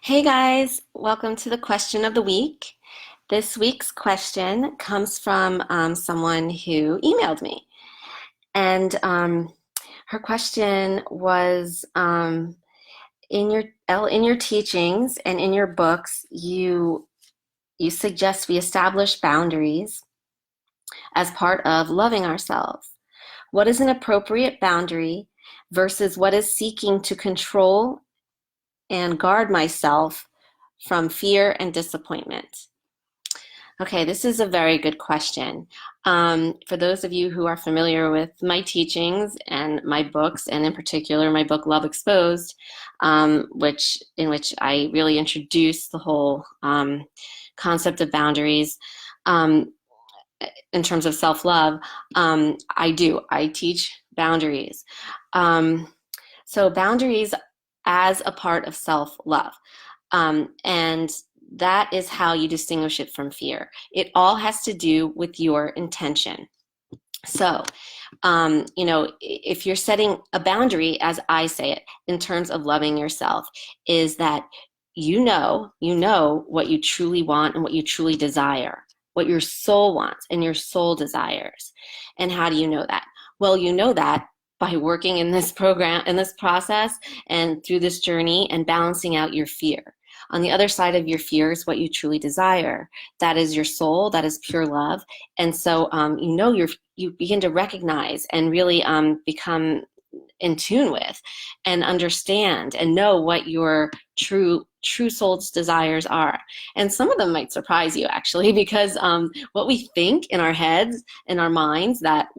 Hey guys, welcome to the question of the week. This week's question comes from someone who emailed me, and her question was, in your teachings and in your books, you suggest we establish boundaries as part of loving ourselves. What is an appropriate boundary versus what is seeking to control and guard myself from fear and disappointment? Okay, this is a very good question. For those of you who are familiar with my teachings and my books, and in particular my book Love Exposed, in which I really introduce the whole concept of boundaries um, in terms of self-love, I teach boundaries. So boundaries as a part of self-love. And that is how you distinguish it from fear. It all has to do with your intention. So, if you're setting a boundary, as I say it, in terms of loving yourself, is that you know what you truly want and what you truly desire, what your soul wants and your soul desires. And how do you know that? Well, you know that by working in this program, in this process, and through this journey and balancing out your fear. On the other side of your fear is what you truly desire. That is your soul, that is pure love. And so you begin to recognize and really become in tune with and understand and know what your true soul's desires are. And some of them might surprise you, actually, because what we think in our heads, in our minds, that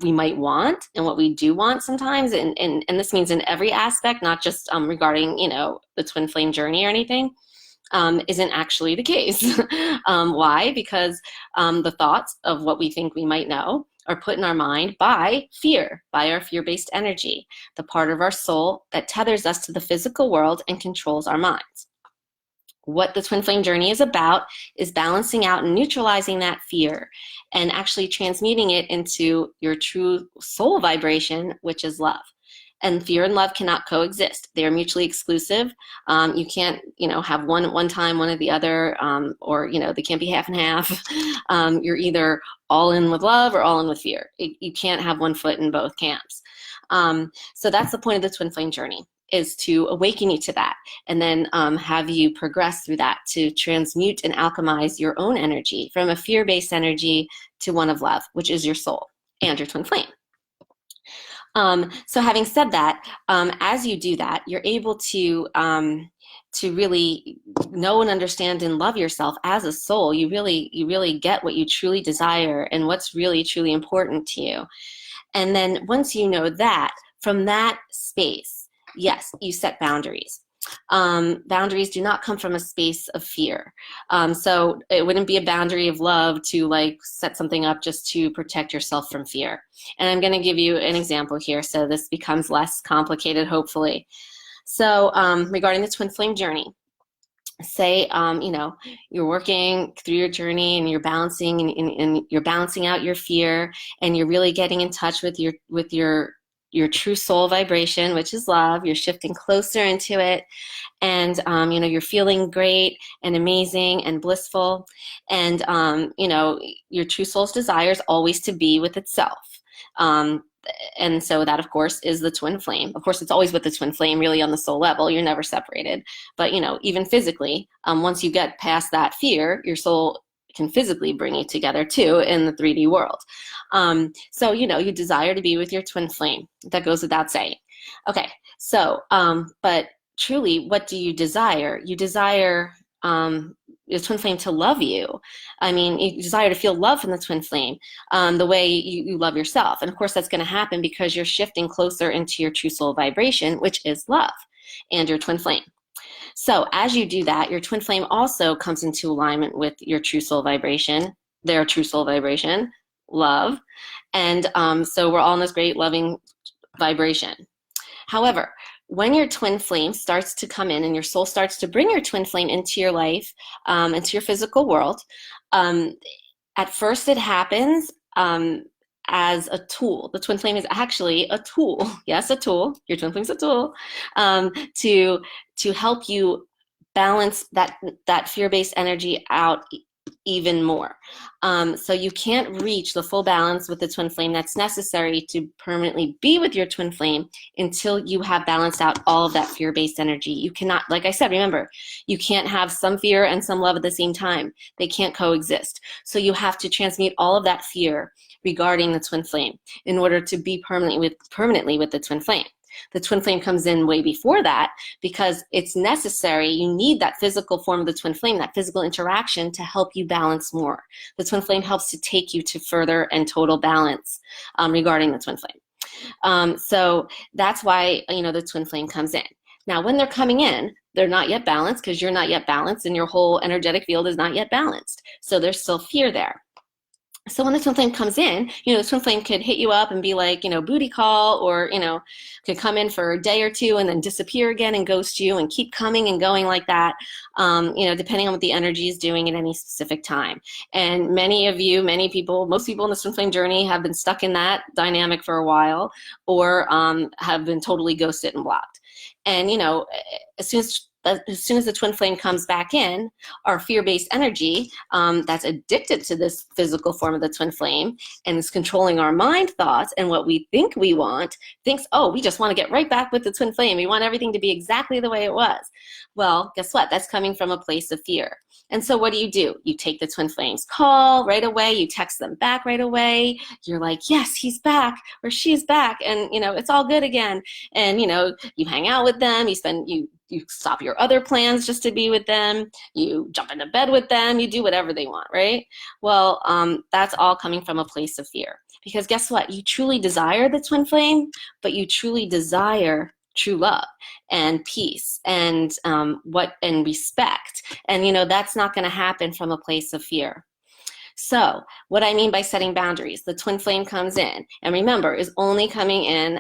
we might want and what we do want sometimes, and this means in every aspect, not just regarding the twin flame journey or anything, isn't actually the case. Why? Because the thoughts of what we think we might know are put in our mind by fear, by our fear-based energy, the part of our soul that tethers us to the physical world and controls our minds. What the twin flame journey is about is balancing out and neutralizing that fear and actually transmuting it into your true soul vibration, which is love. And fear and love cannot coexist. They are mutually exclusive. You can't, have one at one time, one at the other, or they can't be half and half. You're either all in with love or all in with fear. You can't have one foot in both camps. So that's the point of the twin flame journey, is to awaken you to that, and then have you progress through that to transmute and alchemize your own energy from a fear-based energy to one of love, which is your soul and your twin flame. So having said that, as you do that, you're able to really know and understand and love yourself as a soul. You really get what you truly desire and what's really truly important to you. And then once you know that, from that space, yes, you set boundaries. Boundaries do not come from a space of fear. So it wouldn't be a boundary of love to set something up just to protect yourself from fear. And I'm going to give you an example here so this becomes less complicated, hopefully. So regarding the twin flame journey, say you're working through your journey and you're balancing and you're balancing out your fear, and you're really getting in touch with your true soul vibration, which is love. You're shifting closer into it, and you're feeling great and amazing and blissful, and your true soul's desire is always to be with itself. And so that, of course, is the twin flame. Of course, it's always with the twin flame, really, on the soul level. You're never separated. But, even physically, once you get past that fear, your soul can physically bring you together, too, in the 3D world. So, you desire to be with your twin flame. That goes without saying. Okay, so, but truly, what do you desire? You desire your twin flame to love you. I mean, you desire to feel love from the twin flame, the way you love yourself. And of course, that's going to happen because you're shifting closer into your true soul vibration, which is love, and your twin flame. So as you do that, your twin flame also comes into alignment with your true soul vibration, their true soul vibration, love. And so we're all in this great loving vibration. However, when your twin flame starts to come in and your soul starts to bring your twin flame into your life, into your physical world, at first it happens as a tool. The twin flame is actually a tool. Yes, a tool. Your twin flame is a tool to help you balance that fear-based energy out even more. So you can't reach the full balance with the twin flame that's necessary to permanently be with your twin flame until you have balanced out all of that fear-based energy. You cannot, like I said, remember, you can't have some fear and some love at the same time. They can't coexist. So you have to transmute all of that fear regarding the twin flame in order to be permanently with the twin flame. The twin flame comes in way before that because it's necessary. You need that physical form of the twin flame, that physical interaction to help you balance more. The twin flame helps to take you to further and total balance regarding the twin flame. So that's why, the twin flame comes in. Now, when they're coming in, they're not yet balanced because you're not yet balanced and your whole energetic field is not yet balanced. So there's still fear there. So when the twin flame comes in, the twin flame could hit you up and be like, booty call, or, could come in for a day or two and then disappear again and ghost you and keep coming and going like that, depending on what the energy is doing at any specific time. And most people in the twin flame journey have been stuck in that dynamic for a while, or have been totally ghosted and blocked. And, as soon as the twin flame comes back in, our fear-based energy that's addicted to this physical form of the twin flame and is controlling our mind thoughts and what we think we want, thinks, oh, we just want to get right back with the twin flame. We want everything to be exactly the way it was. Well, guess what? That's coming from a place of fear. And so what do? You take the twin flame's call right away. You text them back right away. You're like, yes, he's back or she's back. And, it's all good again. And, you hang out with them. You stop your other plans just to be with them. You jump into bed with them. You do whatever they want, right? Well, that's all coming from a place of fear. Because guess what? You truly desire the twin flame, but you truly desire true love and peace and respect. And that's not going to happen from a place of fear. So what I mean by setting boundaries, the twin flame comes in, and remember, is only coming in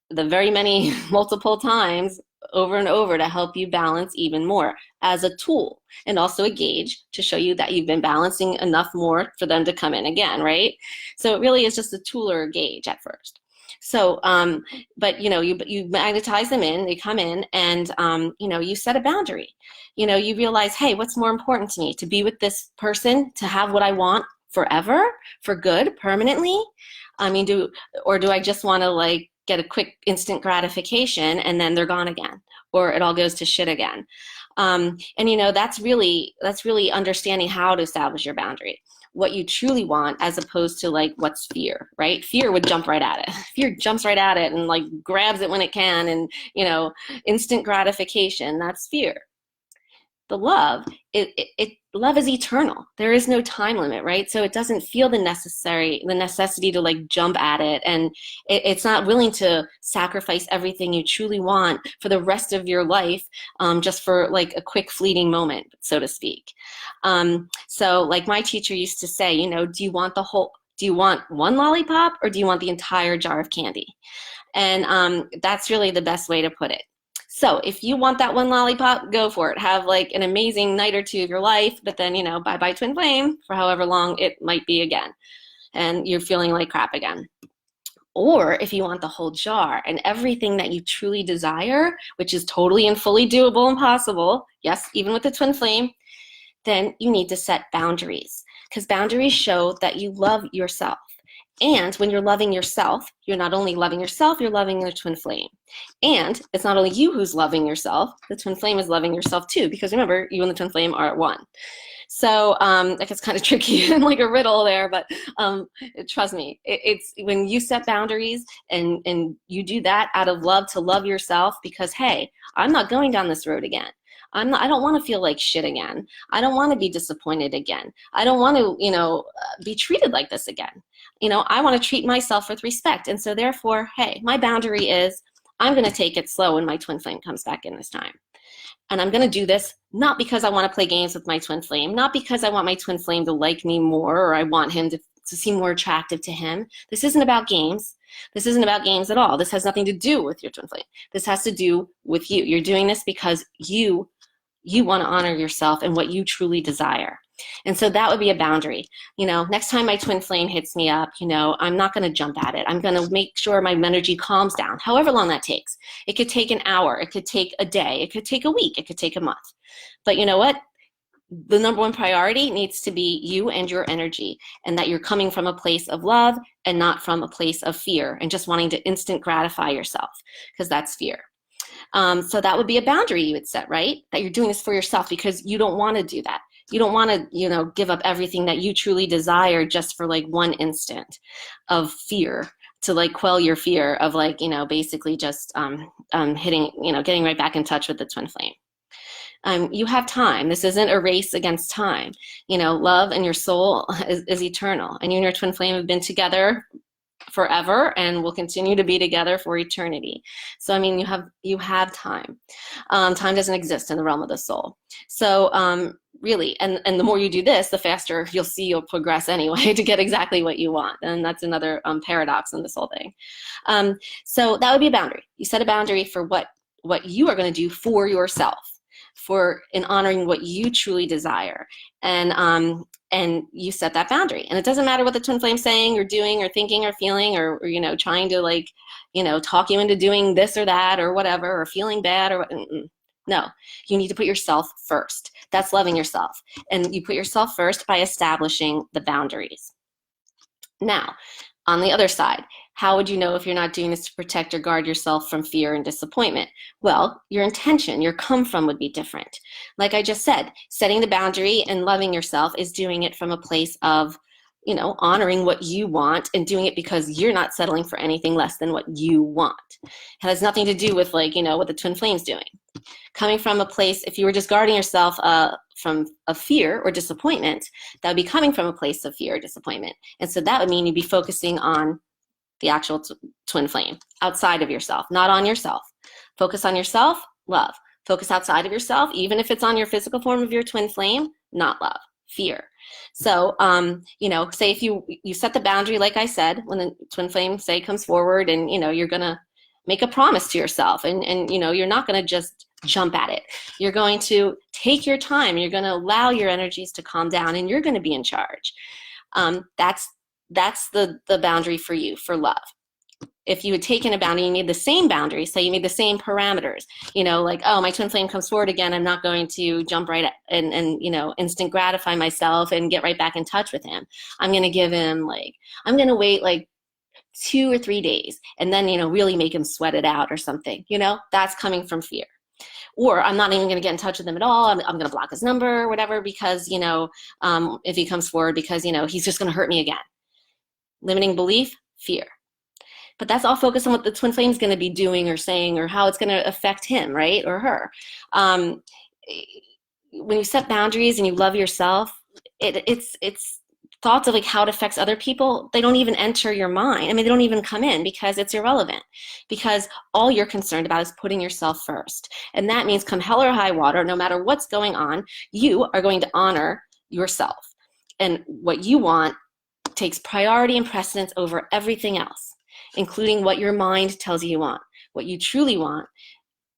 the very many multiple times over and over to help you balance even more as a tool, and also a gauge to show you that you've been balancing enough more for them to come in again, right? So it really is just a tool or a gauge at first. So, but you magnetize them in, they come in, and you set a boundary. You realize, hey, what's more important to me? To be with this person, to have what I want forever, for good, permanently? Do I just want to get a quick instant gratification and then they're gone again, or it all goes to shit again? That's really understanding how to establish your boundary, what you truly want, as opposed to what's fear, right? Fear would jump right at it. Fear jumps right at it and grabs it when it can, and instant gratification, that's fear. The love, love is eternal. There is no time limit, right? So it doesn't feel the necessity to jump at it, and it's not willing to sacrifice everything you truly want for the rest of your life, just for a quick fleeting moment, so to speak. So my teacher used to say, do you want one lollipop, or do you want the entire jar of candy? And that's really the best way to put it. So if you want that one lollipop, go for it. Have an amazing night or two of your life, but then, bye-bye twin flame for however long it might be again. And you're feeling like crap again. Or if you want the whole jar and everything that you truly desire, which is totally and fully doable and possible, yes, even with the twin flame, then you need to set boundaries, because boundaries show that you love yourself. And when you're loving yourself, you're not only loving yourself, you're loving your twin flame. And it's not only you who's loving yourself, the twin flame is loving yourself too, because remember, you and the twin flame are at one. So that gets kind of tricky and a riddle there, but trust me, it's when you set boundaries and you do that out of love to love yourself, because, hey, I'm not going down this road again. I don't want to feel like shit again. I don't want to be disappointed again. I don't want to, be treated like this again. I want to treat myself with respect. And so therefore, hey, my boundary is I'm going to take it slow when my twin flame comes back in this time. And I'm going to do this not because I want to play games with my twin flame, not because I want my twin flame to like me more, or I want him to seem more attractive to him. This isn't about games. This isn't about games at all. This has nothing to do with your twin flame. This has to do with you. You're doing this because you want to honor yourself and what you truly desire. And so that would be a boundary. Next time my twin flame hits me up, I'm not going to jump at it. I'm going to make sure my energy calms down, however long that takes. It could take an hour. It could take a day. It could take a week. It could take a month. But you know what? The number one priority needs to be you and your energy, and that you're coming from a place of love and not from a place of fear and just wanting to instant gratify yourself, because that's fear. So that would be a boundary you would set, right? That you're doing this for yourself because you don't want to do that. You don't want to, give up everything that you truly desire just for like one instant of fear, to like quell your fear of like, basically just hitting, getting right back in touch with the twin flame. You have time. This isn't a race against time. Love and your soul is eternal, and you and your twin flame have been together forever and will continue to be together for eternity. So, you have time. Time doesn't exist in the realm of the soul. So, really, and the more you do this, the faster you'll progress anyway to get exactly what you want. And that's another paradox in this whole thing. So that would be a boundary. You set a boundary for what you are going to do for yourself, in honoring what you truly desire, and you set that boundary. And it doesn't matter what the twin flame's saying or doing or thinking or feeling or trying to talk you into doing this or that or whatever, or feeling bad or no. You need to put yourself first. That's loving yourself, and you put yourself first by establishing the boundaries. Now, on the other side, how would you know if you're not doing this to protect or guard yourself from fear and disappointment? Well, your intention, your come from would be different. Like I just said, setting the boundary and loving yourself is doing it from a place of, honoring what you want and doing it because you're not settling for anything less than what you want. It has nothing to do with what the twin flame's doing. Coming from a place, if you were just guarding yourself from a fear or disappointment, that would be coming from a place of fear or disappointment. And so that would mean you'd be focusing on the actual twin flame outside of yourself, not on yourself. Focus on yourself, love. Focus outside of yourself, even if it's on your physical form of your twin flame, not love, fear. So, say if you set the boundary, like I said, when the twin flame comes forward and, you're going to make a promise to yourself and you're not going to just jump at it. You're going to take your time. You're going to allow your energies to calm down, and you're going to be in charge. That's the boundary for you, for love. If you had taken a boundary, you made the same boundary, say you made the same parameters, like, oh, my twin flame comes forward again, I'm not going to jump right at and instant gratify myself and get right back in touch with him. I'm going to give him I'm going to wait 2 or 3 days and then, really make him sweat it out or something, that's coming from fear. Or I'm not even going to get in touch with him at all. I'm going to block his number or whatever because, if he comes forward because, he's just going to hurt me again. Limiting belief, fear. But that's all focused on what the twin flame is going to be doing or saying or how it's going to affect him, right, or her. When you set boundaries and you love yourself, it's thoughts of how it affects other people. They don't even enter your mind. They don't even come in because it's irrelevant. Because all you're concerned about is putting yourself first, and that means come hell or high water, no matter what's going on, you are going to honor yourself, and what you want takes priority and precedence over everything else, including what your mind tells you want. What you truly want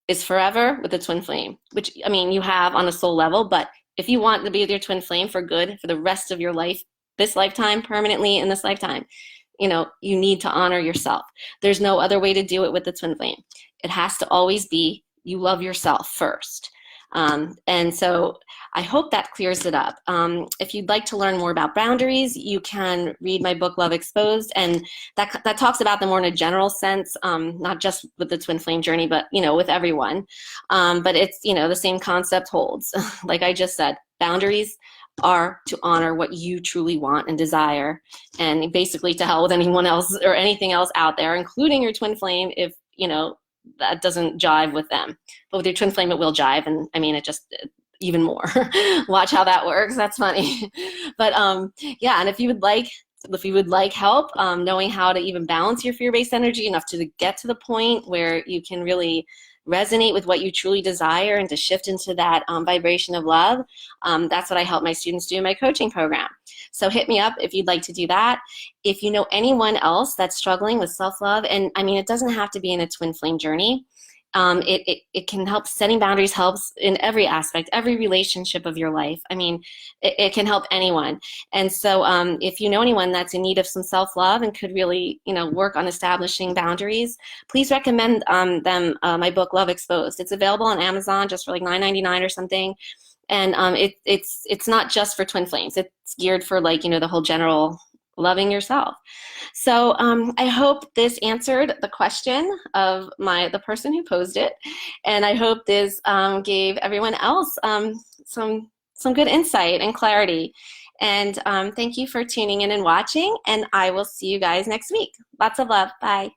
is forever with the twin flame, which, you have on a soul level, but if you want to be with your twin flame for good, for the rest of your life, this lifetime, permanently in this lifetime, you need to honor yourself. There's no other way to do it with the twin flame. It has to always be you love yourself first. And so I hope that clears it up. If you'd like to learn more about boundaries, you can read my book, Love Exposed, and that talks about them more in a general sense, not just with the twin flame journey, but, with everyone. But it's, the same concept holds. Like I just said, boundaries are to honor what you truly want and desire, and basically to hell with anyone else or anything else out there, including your twin flame, if, that doesn't jive with them. But with your twin flame, it will jive. And it just even more. Watch how that works. That's funny. But yeah, and if you would like help knowing how to even balance your fear-based energy enough to get to the point where you can really resonate with what you truly desire and to shift into that vibration of love, that's what I help my students do in my coaching program. So hit me up if you'd like to do that. If you know anyone else that's struggling with self-love, and it doesn't have to be in a twin flame journey. It can help. Setting boundaries helps in every aspect, every relationship of your life. I mean, it can help anyone. And so if you know anyone that's in need of some self-love and could really, work on establishing boundaries, please recommend them my book, Love Exposed. It's available on Amazon just for like $9.99 or something. And it's not just for twin flames. It's geared for like, the whole general loving yourself. So I hope this answered the question of the person who posed it, and I hope this gave everyone else some good insight and clarity. And thank you for tuning in and watching, and I will see you guys next week. Lots of love. Bye.